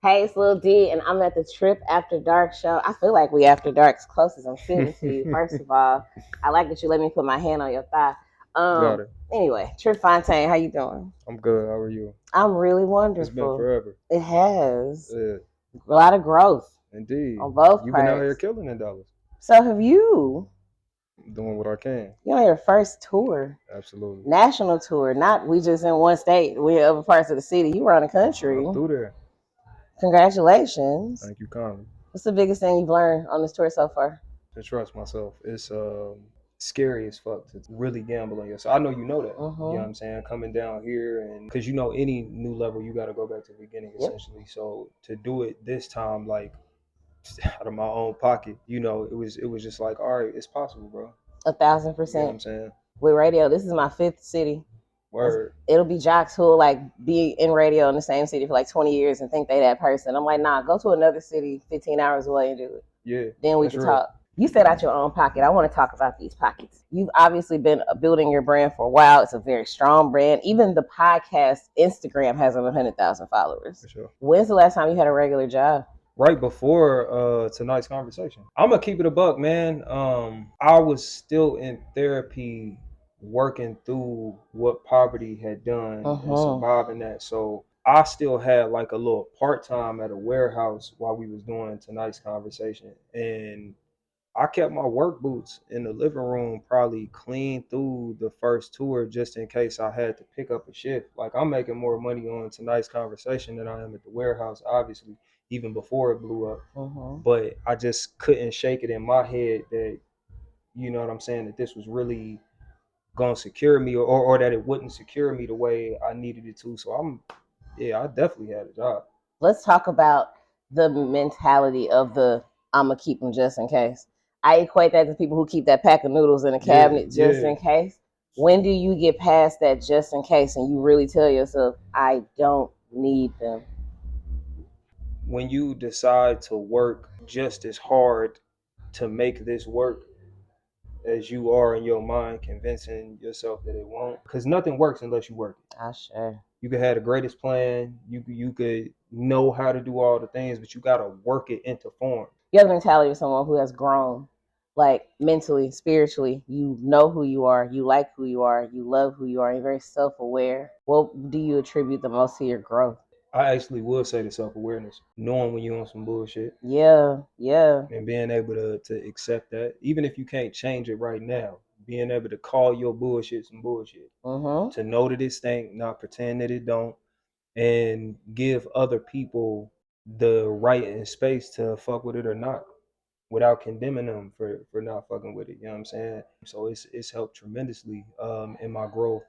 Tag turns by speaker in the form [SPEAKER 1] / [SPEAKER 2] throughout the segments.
[SPEAKER 1] Hey, it's Lil D, and I'm at the Trip After Dark show. I feel like we after dark, as close as I'm sitting to you. First of all, I like that you let me put my hand on your thigh.
[SPEAKER 2] Got it.
[SPEAKER 1] Anyway, Tripp Fontaine, how you doing?
[SPEAKER 2] I'm good. How are you?
[SPEAKER 1] I'm really
[SPEAKER 2] It's been
[SPEAKER 1] wonderful.
[SPEAKER 2] forever.
[SPEAKER 1] It has
[SPEAKER 2] Yeah,
[SPEAKER 1] a lot of growth
[SPEAKER 2] indeed.
[SPEAKER 1] on both
[SPEAKER 2] You've been out here
[SPEAKER 1] parts.
[SPEAKER 2] killing in Dallas,
[SPEAKER 1] So have you?
[SPEAKER 2] doing what I can.
[SPEAKER 1] You're on your first tour,
[SPEAKER 2] Absolutely.
[SPEAKER 1] national tour. Not we just in one state. We're in other parts of the city. You around the country.
[SPEAKER 2] I'm through there.
[SPEAKER 1] Congratulations.
[SPEAKER 2] Thank you kindly.
[SPEAKER 1] What's the biggest thing you've learned on this tour so far?
[SPEAKER 2] To trust myself. It's scary as fuck to really gamble on yourself. I know you know that. You know what
[SPEAKER 1] Mm-hmm.
[SPEAKER 2] I'm saying? Coming down here and because you know any new level you gotta go back to the beginning
[SPEAKER 1] Yep.
[SPEAKER 2] essentially. So to do it this time like out of my own pocket, it was just like, all right, it's possible, bro.
[SPEAKER 1] A thousand
[SPEAKER 2] You know what I'm
[SPEAKER 1] percent.
[SPEAKER 2] saying?
[SPEAKER 1] With radio, this is my fifth city.
[SPEAKER 2] Word.
[SPEAKER 1] It'll be jocks who'll like be in radio in the same city for like 20 years and think they that person. I'm like, nah, go to another city 15 hours away and do it.
[SPEAKER 2] Yeah.
[SPEAKER 1] Then we
[SPEAKER 2] That's
[SPEAKER 1] can
[SPEAKER 2] real.
[SPEAKER 1] talk. You said out your own pocket. I want to talk about these pockets. You've obviously been building your brand for a while. It's a very strong brand. Even the podcast Instagram has 100,000 followers.
[SPEAKER 2] For sure.
[SPEAKER 1] When's the last time you had a regular job?
[SPEAKER 2] Right before tonight's conversation. I'm gonna keep it a buck, man. I was still in therapy working through what poverty had done and surviving that. So I still had like a little part-time at a warehouse while we was doing tonight's conversation. And I kept my work boots in the living room, probably clean through the first tour just in case I had to pick up a shift. Like I'm making more money on tonight's conversation than I am at the warehouse, obviously, even before it blew up. But I just couldn't shake it in my head that, you know what I'm saying, that this was really gonna secure me or that it wouldn't secure me the way I needed it to. So I definitely had a job.
[SPEAKER 1] Let's talk about the mentality of the I'm gonna keep them just in case. I equate that to people who keep that pack of noodles in a cabinet just in case. When do you get past that just in case and you really tell yourself, I don't need them?
[SPEAKER 2] When you decide to work just as hard to make this work as you are in your mind, convincing yourself that it won't. Because nothing works unless you work it.
[SPEAKER 1] Sure.
[SPEAKER 2] You could have the greatest plan. You could know how to do all the things, but you gotta work it into form.
[SPEAKER 1] You have the mentality of someone who has grown, like mentally, spiritually. You know who you are. You like who you are. You love who you are. You're very self-aware. What do you attribute the most to your growth?
[SPEAKER 2] I actually would say the self-awareness, knowing when you're on some bullshit.
[SPEAKER 1] Yeah.
[SPEAKER 2] And being able to accept that, even if you can't change it right now, being able to call your bullshit some bullshit, to know that it stink, not pretend that it don't, and give other people the right and space to fuck with it or not without condemning them for not fucking with it. You know what I'm saying? So it's helped tremendously in my growth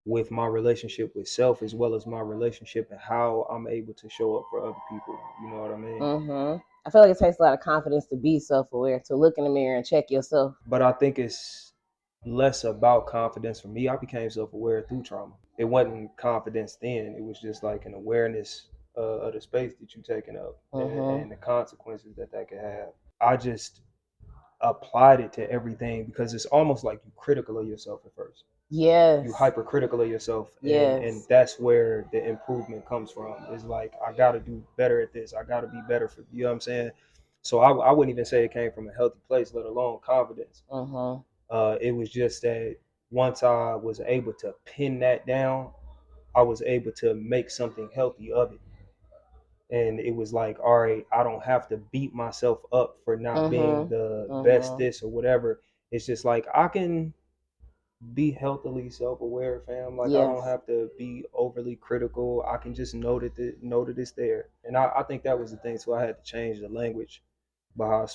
[SPEAKER 2] with my relationship with self as well as my relationship and how I'm able to show up for other people. You know what I mean?
[SPEAKER 1] I feel like it takes a lot of confidence to be self-aware, to look in the mirror and check yourself.
[SPEAKER 2] But I think it's less about confidence for me. I became self-aware through trauma. It wasn't confidence then. It was just like an awareness of the space that you're taking up and the consequences that could have. I just applied it to everything because it's almost like you critical of yourself at first.
[SPEAKER 1] Yes.
[SPEAKER 2] You hypercritical of yourself.
[SPEAKER 1] Yes.
[SPEAKER 2] And that's where the improvement comes from. It's like, I got to do better at this. I got to be better for, you know what I'm saying? So I wouldn't even say it came from a healthy place, let alone confidence. It was just that once I was able to pin that down, I was able to make something healthy of it. And it was like, all right, I don't have to beat myself up for not being the best this or whatever. It's just like I can be healthily self-aware, fam. Like I don't have to be overly critical. I can just know that it's there. And I think that was the thing. So I had to change the language by how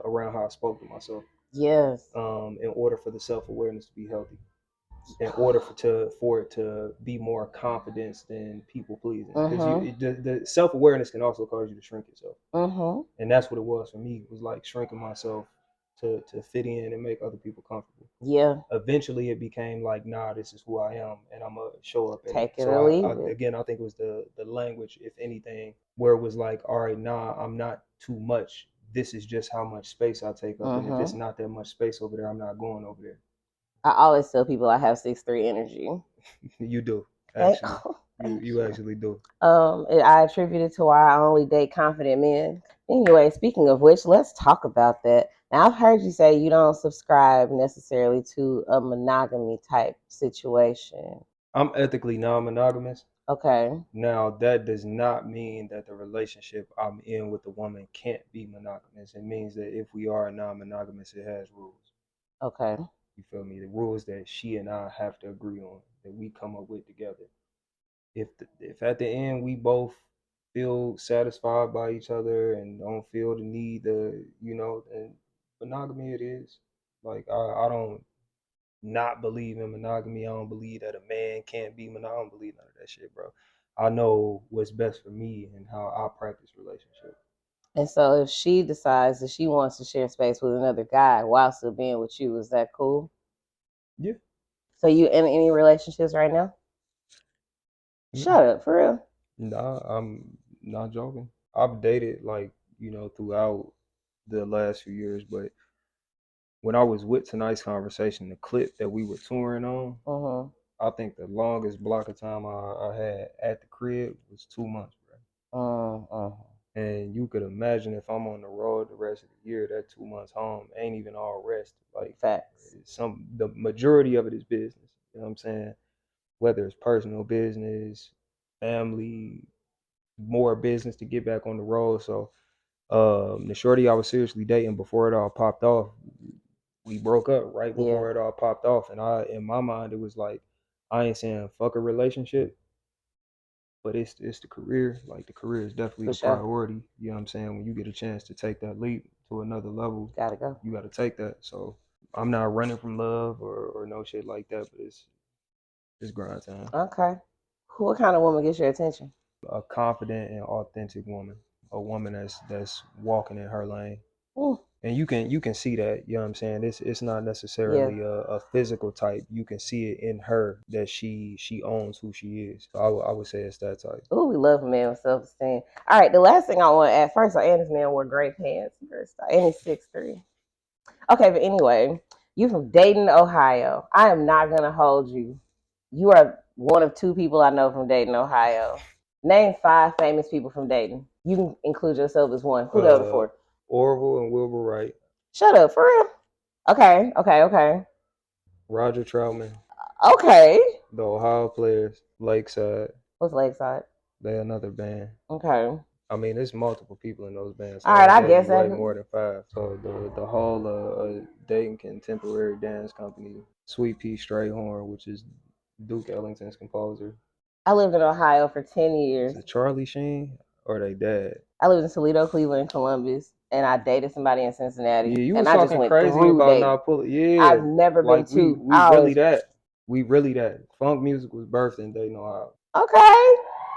[SPEAKER 2] around how I spoke to myself.
[SPEAKER 1] Yes.
[SPEAKER 2] In order for the self-awareness to be healthy, in order for it to be more confidence than people pleasing, because the self-awareness can also cause you to shrink yourself, and that's what it was for me. It was like shrinking myself to fit in and make other people comfortable.
[SPEAKER 1] Yeah.
[SPEAKER 2] Eventually it became like, nah, this is who I am and I'm gonna show up
[SPEAKER 1] Take it or leave it.
[SPEAKER 2] Again, I think it was the language, if anything, where it was like, all right, nah, I'm not too much. This is just how much space I take up. And if it's not that much space over there, I'm not going over there.
[SPEAKER 1] I always tell people I have 6'3" energy.
[SPEAKER 2] You do, actually. You actually do.
[SPEAKER 1] I attribute it to why I only date confident men. Anyway, speaking of which, let's talk about that. Now, I've heard you say you don't subscribe necessarily to a monogamy type situation.
[SPEAKER 2] I'm ethically non-monogamous.
[SPEAKER 1] Okay.
[SPEAKER 2] Now, that does not mean that the relationship I'm in with the woman can't be monogamous. It means that if we are non-monogamous, it has rules.
[SPEAKER 1] Okay.
[SPEAKER 2] You feel me? The rules that she and I have to agree on, that we come up with together. If at the end we both feel satisfied by each other and don't feel the need to, then monogamy it is. Like I don't not believe in monogamy. I don't believe that a man can't be monogamous. I don't believe none of that shit, bro. I know what's best for me and how I practice relationship.
[SPEAKER 1] And so if she decides that she wants to share space with another guy while still being with you, is that cool?
[SPEAKER 2] Yeah.
[SPEAKER 1] So you in any relationships right now? Shut up, for real.
[SPEAKER 2] Nah, I'm not joking. I've dated throughout the last few years, but when I was with Tonight's Conversation, the clip that we were touring on, I think the longest block of time I had at the crib was 2 months, bro. And you could imagine if I'm on the road the rest of the year, that 2 months home ain't even all rest. Like
[SPEAKER 1] facts.
[SPEAKER 2] The majority of it is business. You know what I'm saying? Whether it's personal business, family, more business to get back on the road. So the shorty I was seriously dating before it all popped off, we broke up right before it all popped off. And in my mind, it was like, I ain't saying fuck a relationship, but it's the career. Like the career is definitely the priority. You know what I'm saying? When you get a chance to take that leap to another level,
[SPEAKER 1] gotta go.
[SPEAKER 2] You gotta take that. So I'm not running from love or no shit like that, but it's grind time.
[SPEAKER 1] Okay. What kind of woman gets your attention?
[SPEAKER 2] A confident and authentic woman. A woman that's walking in her lane.
[SPEAKER 1] Ooh.
[SPEAKER 2] And you can see that, you know what I'm saying? It's not necessarily a physical type. You can see it in her that she owns who she is. So I would say it's that type.
[SPEAKER 1] Oh, we love a man with self-esteem. All right, the last thing I want to add, first, and this man wore great pants. First, and he's 6'3". Okay, but anyway, you from Dayton, Ohio. I am not gonna hold you. You are one of two people I know from Dayton, Ohio. Name 5 famous people from Dayton. You can include yourself as one. Who the other 4?
[SPEAKER 2] Orville and Wilbur Wright.
[SPEAKER 1] Shut up, for real. Okay.
[SPEAKER 2] Roger Troutman.
[SPEAKER 1] Okay.
[SPEAKER 2] The Ohio Players. Lakeside.
[SPEAKER 1] What's Lakeside?
[SPEAKER 2] They're another band.
[SPEAKER 1] Okay.
[SPEAKER 2] I mean, there's multiple people in those bands.
[SPEAKER 1] So all right, I guess
[SPEAKER 2] way more than 5. So the whole Dayton Contemporary Dance Company, Sweet Pea Strayhorn, which is Duke Ellington's composer.
[SPEAKER 1] I lived in Ohio for 10 years.
[SPEAKER 2] Is it Charlie Sheen or they dad?
[SPEAKER 1] I lived in Toledo, Cleveland, and Columbus, and I dated somebody in Cincinnati.
[SPEAKER 2] Yeah, you
[SPEAKER 1] was
[SPEAKER 2] talking crazy about not pulling. Yeah,
[SPEAKER 1] I've never been to.
[SPEAKER 2] We really that. We really that. Funk music was birthed in Dayton, Ohio.
[SPEAKER 1] Okay.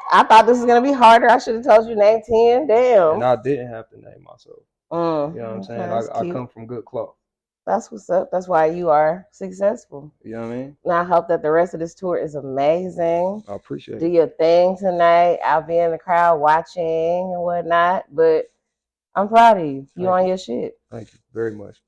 [SPEAKER 1] I thought this was gonna be harder. I should have told you name 10. Damn.
[SPEAKER 2] And I didn't have to name myself. You know what I'm saying? I come from good cloth.
[SPEAKER 1] That's what's up. That's why you are successful.
[SPEAKER 2] You know what I mean?
[SPEAKER 1] And I hope that the rest of this tour is amazing.
[SPEAKER 2] I appreciate it.
[SPEAKER 1] Do your thing tonight. I'll be in the crowd watching and whatnot. But I'm proud of you. You on your shit.
[SPEAKER 2] Thank you very much.